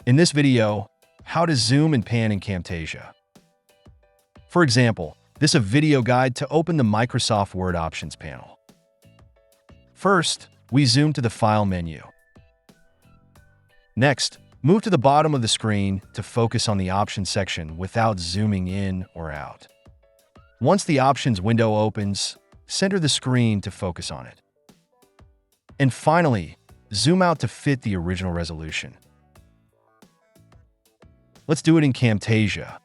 In this video, how to zoom and pan in Camtasia. For example, this is a video guide to open the Microsoft Word Options panel. First, we zoom to the File menu. Next, move to the bottom of the screen to focus on the Options section without zooming in or out. Once the Options window opens, center the screen to focus on it. And finally, zoom out to fit the original resolution. Let's do it in Camtasia.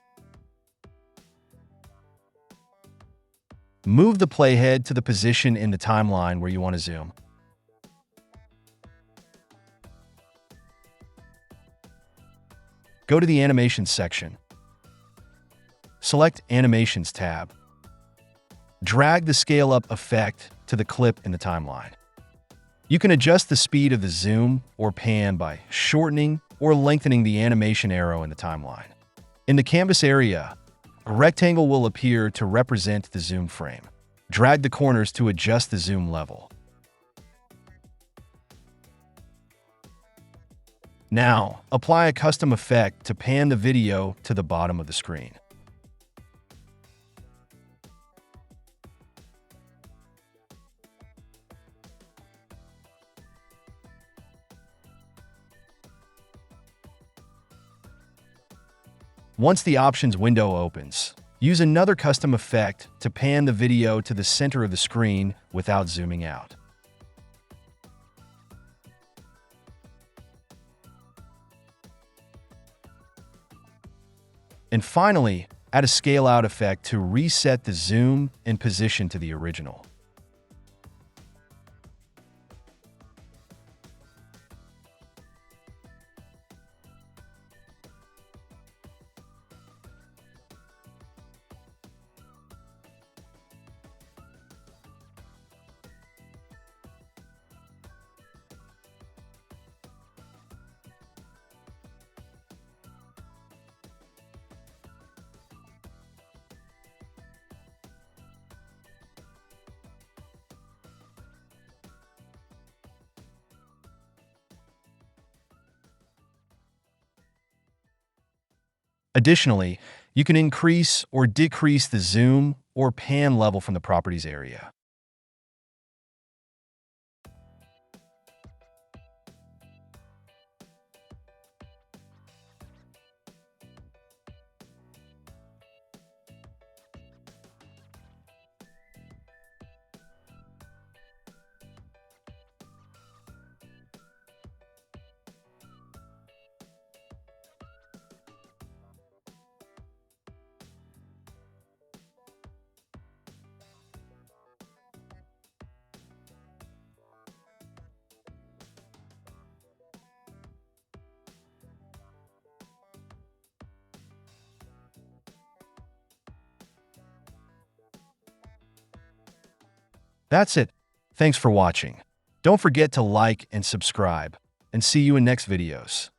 Move the playhead to the position in the timeline where you want to zoom. Go to the Animations section. Select Animations tab. Drag the Scale Up effect to the clip in the timeline. You can adjust the speed of the zoom or pan by shortening or lengthening the animation arrow in the timeline. In the canvas area, a rectangle will appear to represent the zoom frame. Drag the corners to adjust the zoom level. Now, apply a custom effect to pan the video to the bottom of the screen. Once the Options window opens, use another custom effect to pan the video to the center of the screen without zooming out. And finally, add a scale out effect to reset the zoom and position to the original. Additionally, you can increase or decrease the zoom or pan level from the Properties area. That's it. Thanks for watching. Don't forget to like and subscribe, and see you in next videos.